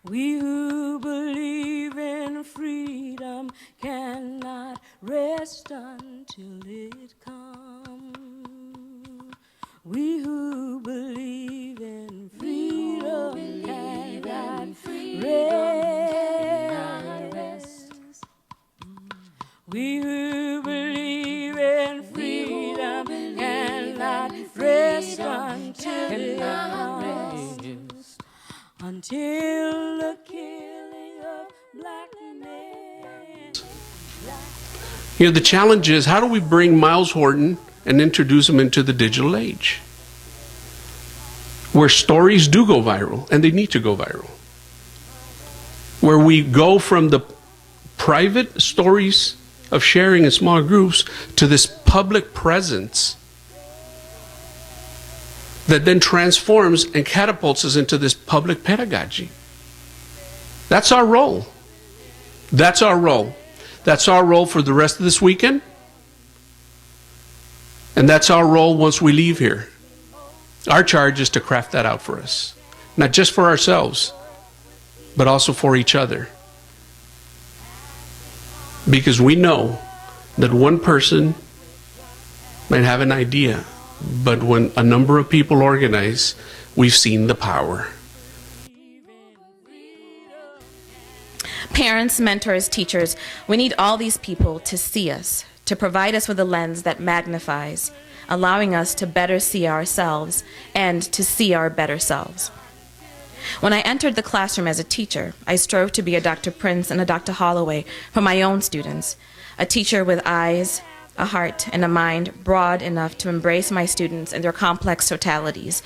We who believe in freedom cannot rest until it comes. We who believe in freedom cannot rest. We who believe in freedom cannot rest until it comes. Until the killing of black men. You know, the challenge is, how do we bring Miles Horton and introduce him into the digital age, where stories do go viral, and they need to go viral, where we go from the private stories of sharing in small groups to this public presence that then transforms and catapults us into this public pedagogy. That's our role. That's our role. That's our role for the rest of this weekend. And that's our role once we leave here. Our charge is to craft that out for us. Not just for ourselves, but also for each other. Because we know that one person might have an idea, but when a number of people organize, we've seen the power. Parents, mentors, teachers, we need all these people to see us, to provide us with a lens that magnifies, allowing us to better see ourselves and to see our better selves. When I entered the classroom as a teacher, I strove to be a Dr. Prince and a Dr. Holloway for my own students, a teacher with eyes, a heart, and a mind broad enough to embrace my students and their complex totalities,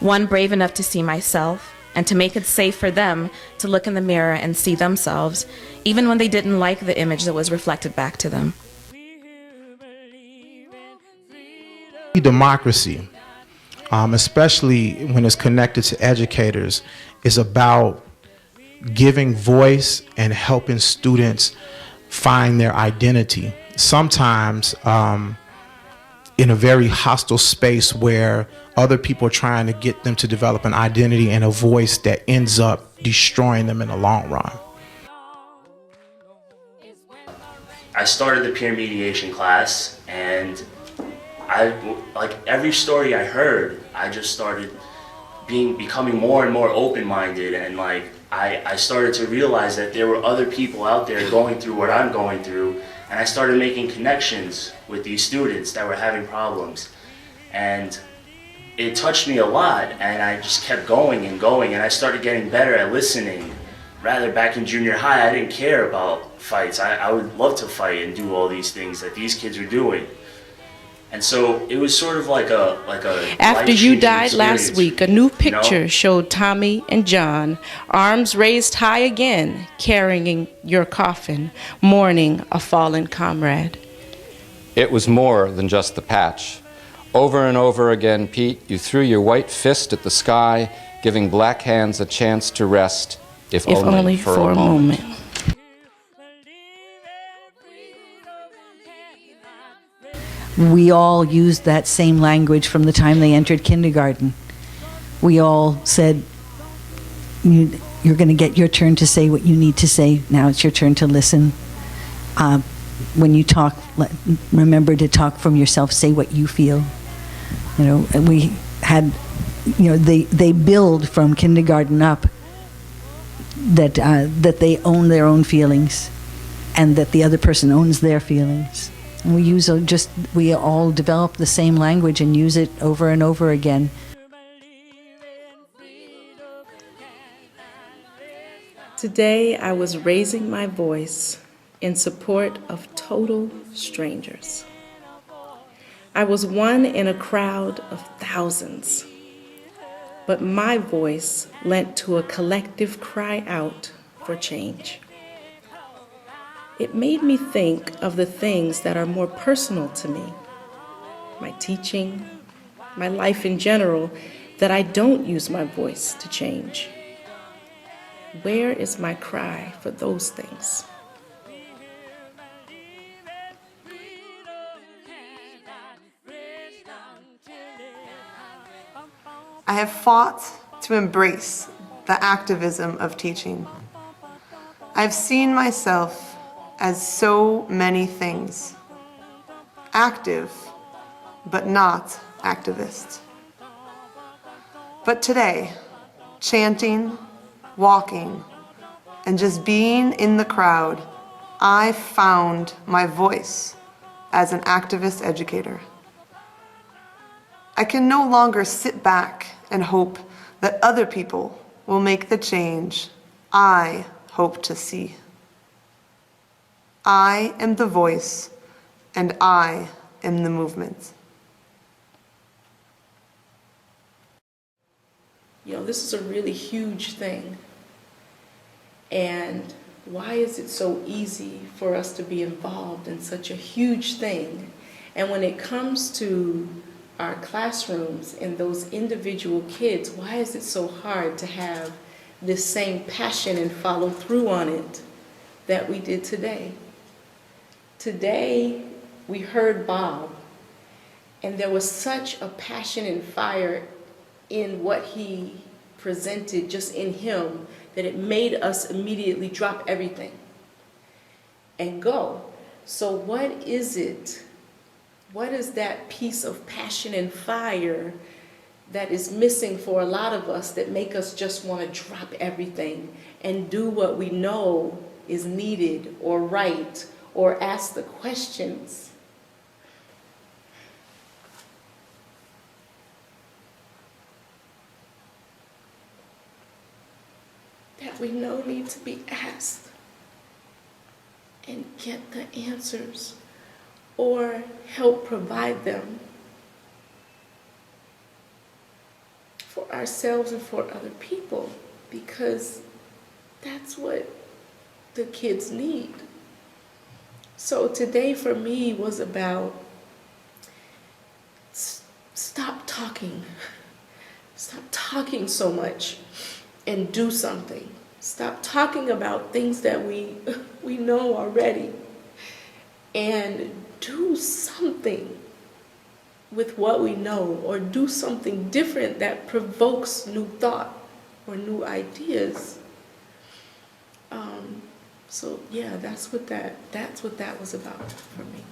one brave enough to see myself and to make it safe for them to look in the mirror and see themselves, even when they didn't like the image that was reflected back to them. Democracy, especially when it's connected to educators, is about giving voice and helping students find their identity. Sometimes in a very hostile space where other people are trying to get them to develop an identity and a voice that ends up destroying them in the long run. I started the peer mediation class, and like every story I heard, I just started becoming more and more open-minded, and like I started to realize that there were other people out there going through what I'm going through, and I started making connections with these students that were having problems, and it touched me a lot, and I just kept going and going, and I started getting better at listening. Rather, back in junior high, I didn't care about fights. I would love to fight and do all these things that these kids are doing. And so it was sort of like a After you died experience. last week, a new picture showed Tommy and John, arms raised high again, carrying your coffin, mourning a fallen comrade. It was more than just the patch. Over and over again, Pete, you threw your white fist at the sky, giving black hands a chance to rest, if only for a moment. We all used that same language from the time they entered kindergarten. We all said, you're going to get your turn to say what you need to say. Now it's your turn to listen. When you talk, remember to talk from yourself. Say what you feel. You know, and we had, you know, they build from kindergarten up that that they own their own feelings, and that the other person owns their feelings. And we all develop the same language and use it over and over again. Today, I was raising my voice in support of total strangers. I was one in a crowd of thousands, but my voice lent to a collective cry out for change. It made me think of the things that are more personal to me, my teaching, my life in general, that I don't use my voice to change. Where is my cry for those things? I have fought to embrace the activism of teaching. I've seen myself as so many things. Active, but not activist. But today, chanting, walking, and just being in the crowd, I found my voice as an activist educator. I can no longer sit back and hope that other people will make the change I hope to see. I am the voice, and I am the movement. You know, this is a really huge thing. And why is it so easy for us to be involved in such a huge thing? And when it comes to our classrooms and those individual kids, why is it so hard to have this same passion and follow through on it that we did today? Today, we heard Bob, and there was such a passion and fire in what he presented, just in him, that it made us immediately drop everything and go. So what is it? What is that piece of passion and fire that is missing for a lot of us that make us just want to drop everything and do what we know is needed or right, or ask the questions? That we know need to be asked and get the answers or help provide them for ourselves and for other people, because that's what the kids need. So today for me was about stop talking. Stop talking so much and do something. Stop talking about things that we know already, and do something with what we know, or do something different that provokes new thought or new ideas. So yeah, that's what that was about for me.